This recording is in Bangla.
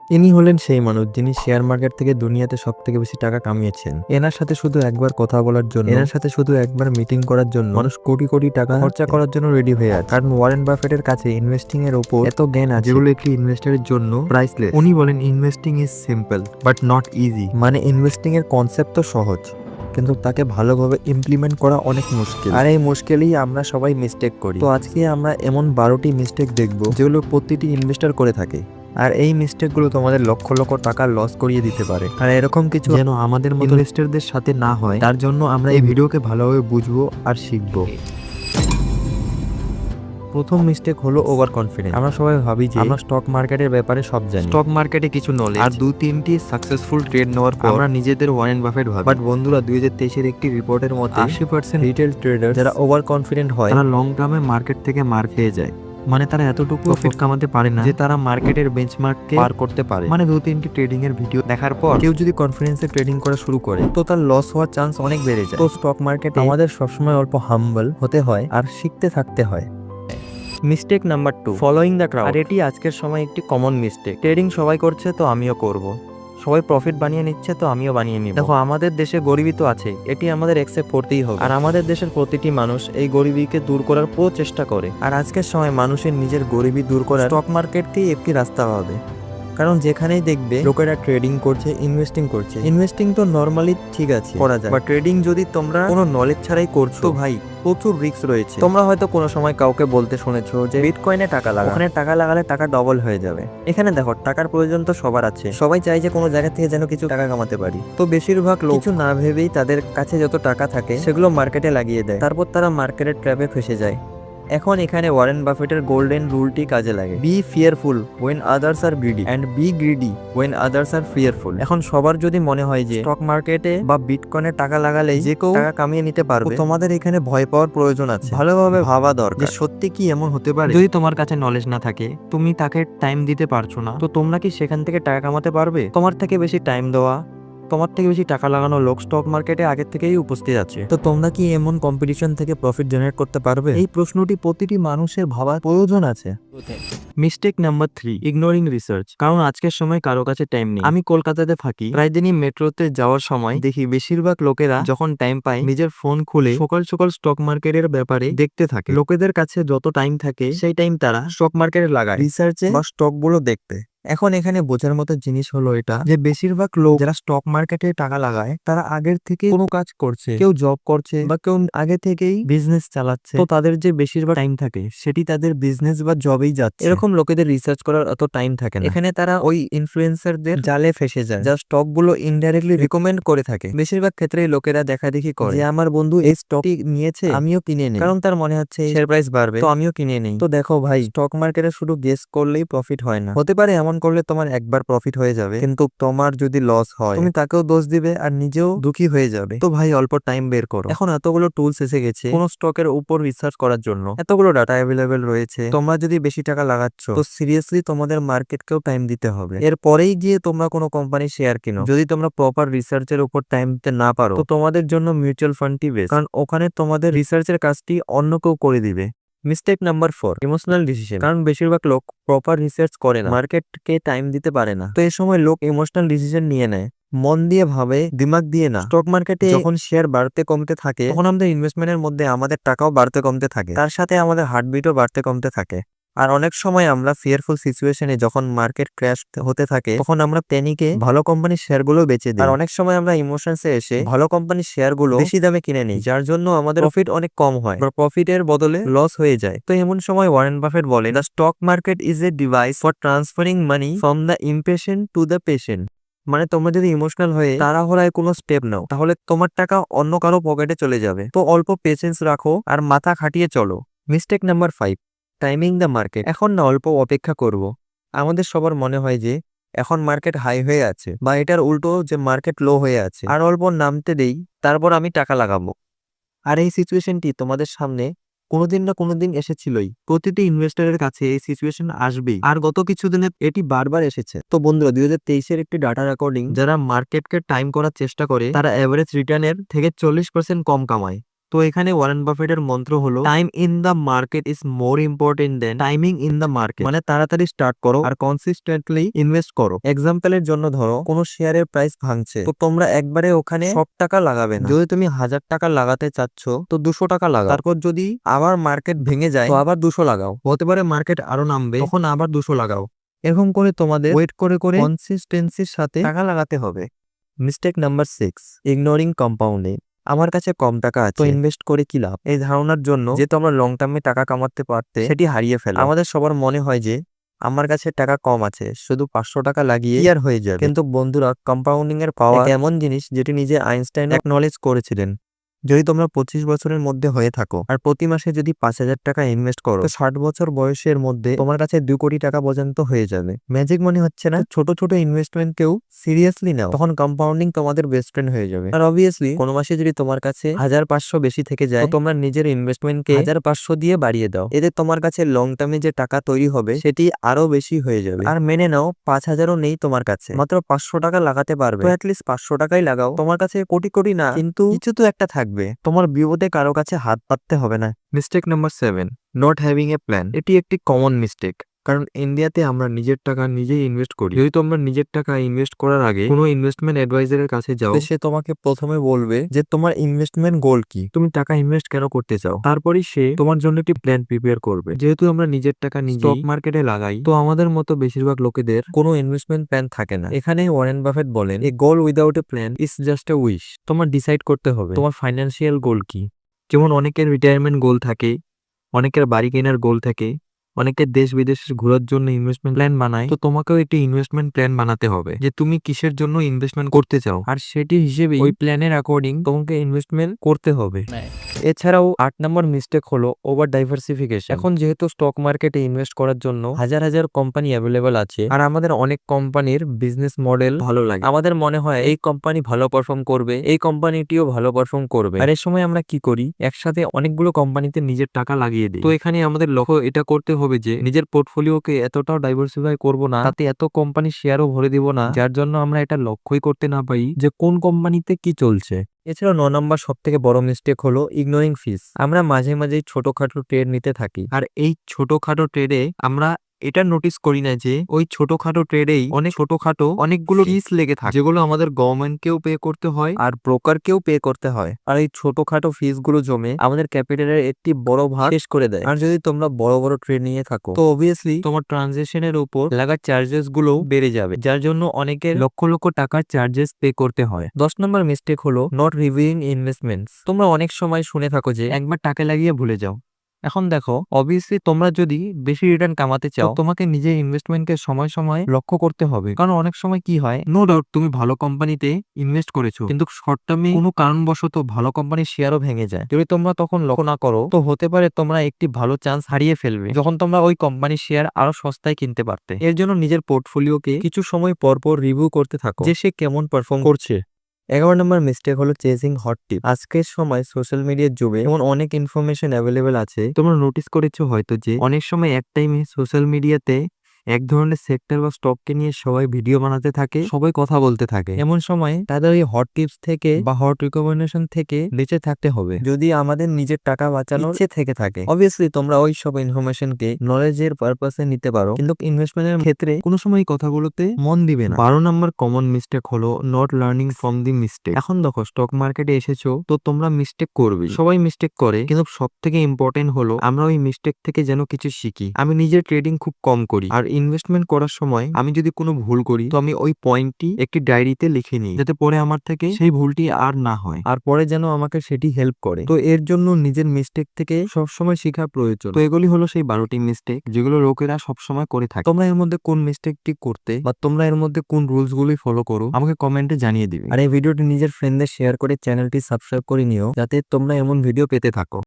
ইনি হলেন সেই মানুষ যিনি শেয়ার মার্কেট থেকে দুনিয়াতে সব থেকে বেশি টাকা কামিয়েছেন। এনার সাথে শুধু একবার কথা বলার জন্য, এনার সাথে শুধু একবার মিটিং করার জন্য মানুষ কোটি কোটি টাকা খরচা করার জন্য রেডি হয়ে আছে। কারণ ওয়ারেন বাফেটের কাছে ইনভেস্টিং এর উপর এত জ্ঞান আছে যেগুলো একটি ইনভেস্টরের জন্য প্রাইসলেস। উনি বলেন investing is simple but not easy. মানে ইনভেস্টিং এর কনসেপ্ট তো সহজ, কিন্তু তাকে ভালোভাবে ইমপ্লিমেন্ট করা অনেক মুশকিল। আর এই মুশকিলেই আমরা সবাই মিস্টেক করি। তো আজকে আমরা এমন 12টি মিস্টেক দেখব যেগুলো প্রতিটি ইনভেস্টর করে থাকে। আর এই মিস্টেকগুলো তোমাদের লক্ষ লক্ষ টাকা লস করিয়ে দিতে পারে। আর এরকম কিছু যেন আমাদের মতো ইনভেস্টরদের সাথে না হয়, তার জন্য আমরা এই ভিডিওকে ভালোভাবে বুঝবো আর শিখবো। প্রথম মিস্টেক হলো ওভার কনফিডেন্স। আমরা সবাই ভাবি যে আমরা স্টক মার্কেটের ব্যাপারে সব জানি, স্টক মার্কেটে কিছু নলেজ আর 2-3টি সাকসেসফুল ট্রেড নেওয়ার পর আমরা নিজেদের ওয়ারেন বাফেট ভাবি। বাট বন্ধুরা, 2023 এর একটি রিপোর্টের মতে 80% রিটেল ট্রেডার যারা ওভার কনফিডেন্ট হয় তারা লং টার্মে মার্কেট থেকে মার খেয়ে যায়। মানে তারা এতটুকু প্রফিট কামাতে পারে না যে তারা মার্কেটের বেঞ্চমার্ককে পার করতে পারে। মানে 2-3টি ট্রেডিং এর ভিডিও দেখার পর কেউ যদি কনফিডেন্সে ট্রেডিং করা শুরু করে তো তার লস হওয়ার চান্স অনেক বেড়ে যায়। তো স্টক মার্কেটে আমাদের সবসময় অল্প হাম্বল হতে হয় আর শিখতে থাকতে হয়। Mistake number 2, following the crowd. আর এটি আজকের সময় একটি কমন মিস্টেক। ট্রেডিং সবাই করছে তো আমিও করব, সবাই প্রফিট বানিয়ে নিচ্ছে তো আমিও বানিয়ে নিব। দেখো, আমাদের দেশে গরিবি তো আছে, এটি আমাদের অ্যাকসেপ্ট করতেই হবে। আর আমাদের দেশের প্রতিটি মানুষ এই গরিবিকে দূর করার পুরো চেষ্টা করে। আর আজকের সময় মানুষের নিজের গরিবি দূর করার স্টক মার্কেটকেই একটি রাস্তা হবে। কারণ যেখানেই দেখবে লোকেরা ট্রেডিং করছে, ইনভেস্টিং করছে। ইনভেস্টিং তো নরমালি ঠিক আছে, করা যায়, বাট ট্রেডিং যদি তোমরা কোনো নলেজ ছাড়াই করছো তো ভাই প্রচুর রিস্ক রয়েছে। তোমরা হয়তো কোনো সময় কাউকে বলতে শুনেছো যে বিটকয়েনে টাকা লাগা, ওখানে টাকা লাগালে টাকা ডবল হয়ে যাবে। এখানে দেখো, টাকার প্রয়োজন তো সবার আছে, সবাই চাই যে কোনো জায়গা থেকে যেন কিছু টাকা কামাতে পারি। তো বেশিরভাগ লোক কিছু না ভেবেই তাদের কাছে যত টাকা থাকে সেগুলো মার্কেটে লাগিয়ে দেয়, তারপর তারা মার্কেটের ট্র্যাপে ফেসে যায়। এখন এখানে ওয়ারেন বাফেটের গোল্ডেন রুলটি কাজে লাগে। Be fearful when others are greedy and be greedy when others are fearful. এখন সবার যদি মনে হয় যে স্টক মার্কেটে বা বিটকয়েনে টাকা লাগালেই যে কেউ টাকা কামিয়ে নিতে পারবে, তোমাদের এখানে ভয় পাওয়ার প্রয়োজন আছে। ভালোভাবে ভাবা দরকার যে সত্যি কি এমন হতে পারে। যদি তোমার কাছে নলেজ না থাকে, তুমি তাকে টাইম দিতে পারছো না, তো তোমরা কি সেখান থেকে টাকা কামাতে পারবে? তোমার থেকে বেশি টাইম দেওয়া, তোমার থেকে বেশি টাকা লাগানো লোক স্টক মার্কেটে আগে থেকেই উপস্থিত আছে। তো তোমরা কি এমন কম্পিটিশন থেকে প্রফিট জেনারেট করতে পারবে? এই প্রশ্নটি প্রতিটি মানুষের ভাবার প্রয়োজন আছে। Mistake number 3, ignoring research. কারণ আজকের সময় কারো কাছে টাইম নেই। আমি কলকাতাতে থাকি, প্রায় দিনই মেট্রোতে যাওয়ার সময় দেখি বেশিরভাগ লোকেরা যখন টাইম পায় নিজের ফোন খুলে সকাল সকাল স্টক মার্কেটের ব্যাপারে দেখতে থাকে। লোকেদের কাছে যত টাইম থাকে সেই টাইম তারা স্টক মার্কেটে লাগায় রিসার্চে বা স্টক গুলো দেখতে। এখন এখানে বোঝার মতো জিনিস হলো এটা যে বেশিরভাগ লোক যারা স্টক মার্কেটে টাকা লাগায় তারা আগের থেকে কোনো কাজ করছে, কেউ জব করছে বা কেউ আগে থেকেই বিজনেস চালাচ্ছে। তো তাদের যে বেশিরভাগ টাইম থাকে সেটি তাদের বিজনেস বা জবেই যাচ্ছে। এরকম লোকেদের রিসার্চ করার অত টাইম থাকে না। এখানে তারা ওই ইনফ্লুয়েন্সারদের জালে ফেসে যায় যা স্টক গুলো ইনডাইরেক্টলি রিকমেন্ড করে থাকে। বেশিরভাগ ক্ষেত্রেই লোকেরা দেখাদেখি করে যে আমার বন্ধু এই স্টকটি নিয়েছে, আমিও কিনে নেই, কারণ তার মনে হচ্ছে শেয়ার প্রাইস বাড়বে তো আমিও কিনে নেই। তো দেখো ভাই, স্টক মার্কেটে শুধু গেস করলেই প্রফিট হয় না। হতে পারে এমন করলে তোমার একবার প্রফিট হয়ে যাবে, কিন্তু তোমার যদি লস হয় তুমি তাকেও দোষ দিবে আর নিজেও দুঃখী হয়ে যাবে। তো ভাই, অল্প টাইম বের করো। এখন এতগুলো টুলস এসে গেছে কোন স্টকের উপর রিসার্চ করার জন্য, এতগুলো ডাটা অ্যাভেলেবেল রয়েছে। তোমরা যদি বেশি টাকা লাগাচ্ছ তো সিরিয়াসলি তোমাদের মার্কেটকেও টাইম দিতে হবে। এরপরেই গিয়ে তোমরা কোনো কোম্পানি শেয়ার কিনো। যদি তোমরা প্রপার রিসার্চের উপর টাইম দিতে না পারো তো তোমাদের জন্য মিউচুয়াল ফান্ডটি বেস্ট, কারণ ওখানে তোমাদের রিসার্চের কাজটি অন্য কেউ করে দিবে। Mistake number 4, emotional decision. কারণ বেশিরভাগ লোক প্রপার রিসার্চ করে না, মার্কেটকে টাইম দিতে পারে না। তো এই সময় লোক ইমোশনাল ডিসিশন নিয়ে নেয়, মন দিয়ে ভাবে, দিমাগ দিয়ে না। স্টক মার্কেটে যখন শেয়ার বাড়তে কমতে থাকে তখন আমাদের ইনভেস্টমেন্টের মধ্যে আমাদের টাকাও বাড়তে কমতে থাকে, তার সাথে আমাদের হার্টবিটও বাড়তে কমতে থাকে। আর অনেক সময় আমরা ফিয়ারফুল সিচুয়েশনে যখন মার্কেট ক্র্যাশ হতে থাকে তখন আমরা প্যানিকে ভালো কোম্পানির শেয়ারগুলো বেচে দিই। আর অনেক সময় আমরা ইমোশনসে এসে ভালো কোম্পানির শেয়ারগুলো বেশি দামে কিনে নিই, যার জন্য আমাদের প্রফিট অনেক কম হয় বা প্রফিটের বদলে লস হয়ে যায়। তো এমন সময় ওয়ারেন বাফেট বলে, the stock market is a device for transferring money from the impatient to the patient. মানে তোমরা যদি ইমোশনাল হয়ে তাড়াহুড়ায় কোনো স্টেপ নাও তাহলে তোমার টাকা অন্য কারো পকেটে চলে যাবে। তো অল্প পেশেন্স রাখো আর মাথা খাটিয়ে চলো। Mistake number 5, timing the market. এখন না অল্প অপেক্ষা করব। আমাদের সবার মনে হয় যে এখন মার্কেট হাই হয়ে আছে, বা এটার উল্টো যে মার্কেট লো হয়ে আছে, আর অল্প নামতে দেই তারপর আমি টাকা লাগাবো। আর এই সিচুয়েশনটি তোমাদের সামনে কোনোদিন না কোনোদিন এসেছিলই। প্রতিটি ইনভেস্টরের কাছে এই সিচুয়েশন আসবেই, আর গত কিছুদিনে এটি বারবার এসেছে। তো বন্ধুরা, 2023-এর একটি ডাটা রেকর্ডিং, যারা মার্কেটকে টাইম করার চেষ্টা করে তারা এভারেজ রিটার্নের থেকে 40% কম কামায়। তো এখানে ওয়ারেন বাফেটের মন্ত্র হলো time in the market is more important than timing in the market. মানে তাড়াতাড়ি স্টার্ট করো আর কনসিস্টেন্টলি ইনভেস্ট করো। এক্সাম্পলের জন্য ধরো কোনো শেয়ারের প্রাইস ভাঙছে, তো তোমরা একবারে ওখানে সব টাকা লাগাবে না। যদি তুমি 1000 টাকা লাগাতে চাচ্ছ তো 200 টাকা লাগাও। তারপর যদি আবার মার্কেট ভেঙে যায় তো আবার 200 লাগাও। হতে পারে মার্কেট আরো নামবে, তখন আবার 200 লাগাও। এরকম করে তোমাদের ওয়েট করে করে কনসিস্টেন্সির সাথে টাকা লাগাতে হবে। Mistake number 6, ignoring compounding. আমার কাছে কম টাকা আছে তো ইনভেস্ট করে কি লাভ, এই ধারণার জন্য যে তোমরা লং টার্মে টাকা কামাতে পারতে সেটি হারিয়ে ফেলো। আমাদের সবার মনে হয় যে আমার কাছে টাকা কম আছে, শুধু 500 টাকা লাগিয়ে কি আর হয়ে যাবে। কিন্তু বন্ধুরা, কম্পাউন্ডিং এর পাওয়ার এমন জিনিস যেটি নিজে আইনস্টাইন অ্যাকনলেজ করেছিলেন। যদি তোমরা 25 বছরের মধ্যে হয়ে থাকো আর প্রতি মাসে যদি 5000 টাকা ইনভেস্ট করো, তো 60 বছর বয়সের মধ্যে তোমার কাছে 2 কোটি টাকা পর্যন্ত হয়ে যাবে। ম্যাজিক মনে হচ্ছে না? ছোট ছোট ইনভেস্টমেন্ট কেউ সিরিয়াসলি নাও, তখন কম্পাউন্ডিং তোমাদের বেস্ট ফ্রেন্ড হয়ে যাবে। আর অবভিয়াসলি কোনো মাসে যদি তোমার কাছে 1500 বেশি থেকে যায়, তো তোমরা নিজের ইনভেস্টমেন্টকে 1500 দিয়ে বাড়িয়ে দাও। এতে তোমার কাছে লং টার্মে যে টাকা তৈরি হবে সেটি আরো বেশি হয়ে যাবে। আর মেনে নাও 5000ও নেই তোমার কাছে, মাত্র 500 টাকা লাগাতে পারবে। তো অ্যাটলিস্ট 500 টাকাই লাগাও। তোমার কাছে কোটি কোটি না, কিন্তু কিছু তো একটা থাকবে। তোমার বিপদে কারো কাছে হাত পাততে হবে না। Mistake number 7, not having a plan. এটি একটি কমন মিস্টেক, কারণ ইন্ডিয়াতে আমরা নিজের টাকা নিজেই ইনভেস্ট করি। যদি তোমরা নিজের টাকা ইনভেস্ট করার আগে কোনো ইনভেস্টমেন্ট অ্যাডভাইজারের কাছে যাও, সে তোমাকে প্রথমে বলবে যে তোমার ইনভেস্টমেন্ট গোল কি, তুমি টাকা ইনভেস্ট কেন করতে চাও। তারপরই সে তোমার জন্য একটি প্ল্যান প্রিপেয়ার করবে। যেহেতু আমরা নিজের টাকা নিজে স্টক মার্কেটে লাগাই, তো আমাদের মতো বেশিরভাগ লোকেদের কোনো ইনভেস্টমেন্ট প্ল্যান থাকে না। এখানে ওয়ারেন বাফেট বলেন, a goal without a plan is just a wish. তোমার ডিসাইড করতে হবে তোমার ফাইন্যান্সিয়াল গোল কি। যেমন অনেকের রিটায়ারমেন্ট গোল থাকে, অনেকের বাড়ি কেনার গোল থাকে, অনেকের দেশ বিদেশে ঘোরার জন্য ইনভেস্টমেন্ট প্ল্যান বানায়। তো তোমাকেও একটি ইনভেস্টমেন্ট প্ল্যান বানাতে হবে যে তুমি কিসের জন্য ইনভেস্টমেন্ট করতে চাও, আর সেটি হিসেবে ওই প্ল্যানের অ্যাকর্ডিং তোমাকে ইনভেস্টমেন্ট করতে হবে। এছাড়াও 8 নম্বর মিস্টেক হলো ওভার ডাইভার্সিফিকেশন। এখন যেহেতু স্টক মার্কেটে ইনভেস্ট করার জন্য হাজার হাজার কোম্পানি অ্যাভেলেবল আছে, আর আমাদের অনেক কোম্পানির বিজনেস মডেল ভালো লাগে। আমাদের মনে হয় এই কোম্পানি ভালো পারফর্ম করবে, এই কোম্পানিটিও ভালো পারফর্ম করবে। আর এর সময় আমরা কি করি, একসাথে অনেকগুলো কোম্পানিতে নিজের টাকা লাগিয়ে দিই। তো এখানে আমাদের লক্ষ্য এটা করতে হবে যে নিজের পোর্টফোলিওকে এতটাও ডাইভার্সিফাই করব না, তাতে এত কোম্পানি শেয়ারও ভরে দিব না যার জন্য আমরা এটা লক্ষ্যই করতে না পারি যে কোন কোম্পানিতে কি চলছে। এছাড়া 9 নম্বর সব থেকে বড় মিস্টেক হলো ইগনোরিং ফিস। আমরা মাঝে মাঝে ছোটখাটো ট্রেড নিতে থাকি, আর এই ছোটখাটো ট্রেডে আমরা এটা নোটিস করি না যে ওই ছোটখাটো ট্রেডেই অনেক ছোটখাটো অনেকগুলো ফিস লেগে থাকে, যেগুলো আমাদের গভর্নমেন্টকেও পে করতে হয় আর ব্রোকারকেও পে করতে হয়। আর এই ছোটখাটো ফিস গুলো জমে আমাদের ক্যাপিটালের একটি বড় ভাগ শেষ করে দেয়। আর যদি তোমরা বড় বড় ট্রেড নিয়ে থাকো, তো অবভিয়াসলি তোমার ট্রানজেকশনের উপর লাগা চার্জেস গুলো বেড়ে যাবে, যার জন্য অনেকের লক্ষ লক্ষ টাকার চার্জেস পে করতে হয়। 10 নম্বর মিস্টেক হলো নট রিভিউইং ইনভেস্টমেন্টস। তোমরা অনেক সময় শুনে থাকো যে একবার টাকা লাগিয়ে ভুলে যাও। এখন দেখো, অবভিয়াসলি তোমরা যদি বেশি রিটার্ন কামাতে চাও, তোমাকে নিজের ইনভেস্টমেন্টকে সময় সময় লক্ষ্য করতে হবে। কারণ অনেক সময় কি হয়, নো ডাউট তুমি ভালো কোম্পানিতে ইনভেস্ট করেছো, কিন্তু শর্ট টার্মে কোনো কারণবশত ভালো কোম্পানির শেয়ারও ভেঙে যায়। যদি তোমরা তখন লক্ষ্য না করো, তো হতে পারে তোমরা একটি ভালো চান্স হারিয়ে ফেলবে, যখন তোমরা ওই কোম্পানির শেয়ার আরো সস্তায় কিনতে পারতে। এর জন্য নিজের পোর্টফোলিওকে কিছু সময় পর পর রিভিউ করতে থাকো যে সে কেমন পারফর্ম করছে। 11 নম্বর মিস্টেক হলো চেজিং হট টিপ। আজকের সময় সোশ্যাল মিডিয়ার যুগে এমন অনেক ইনফরমেশন অ্যাভেলেবেল আছে, তোমরা নোটিস করেছো হয়তো যে অনেক সময় এক টাইমে সোশ্যাল মিডিয়াতে এক ধরনের সেক্টর বা স্টককে নিয়ে সবাই ভিডিও বানাতে থাকে, সবাই কথা বলতে থাকে। এমন সময় তাদের ওই হট টিপস থেকে বা হট রিকমেন্ডেশন থেকে বেঁচে থাকতে হবে, যদি আমাদের নিজের টাকা বাঁচানোর ইচ্ছে থেকে থাকে। অবভিয়াসলি তোমরা ওই সব ইনফরমেশনকে নলেজের পারপাসে নিতে পারো, কিন্তু ইনভেস্টমেন্টের ক্ষেত্রে কোনো সময় কথাগুলোতে মন দিবে না। 12 নম্বর কমন মিস্টেক হলো not learning from the mistake. এখন দেখো, স্টক মার্কেটে এসেছো তো তোমরা মিস্টেক করবে, সবাই মিস্টেক করে, কিন্তু সব থেকে ইম্পর্টেন্ট হলো আমরা ওই মিস্টেক থেকে যেন কিছু শিখি। আমি নিজের ট্রেডিং খুব কম করি, আর ইনভেস্টমেন্ট করার সময় আমি যদি কোনো ভুল করি, তো আমি ওই পয়েন্টটি একটি ডায়েরিতে লিখে নিই, যাতে পরে আমার থেকে সেই ভুলটি আর না হয়, আর পরে যেন আমাকে সেটি হেল্প করে। তো এর জন্য নিজের মিস্টেক থেকে সবসময় শেখা প্রয়োজন। তো এগুলি হলো সেই 12টি মিস্টেক যেগুলো লোকেরা সবসময় করে থাকে। তোমরা এর মধ্যে কোন মিস্টেকটি করতে বা তোমরা এর মধ্যে কোন রুলস গুলি ফলো করো আমাকে কমেন্টে জানিয়ে দিবে। আর এই ভিডিওটি নিজের ফ্রেন্ডদের শেয়ার করে চ্যানেলটি সাবস্ক্রাইব করে নিও, যাতে তোমরা এমন ভিডিও পেতে থাকো।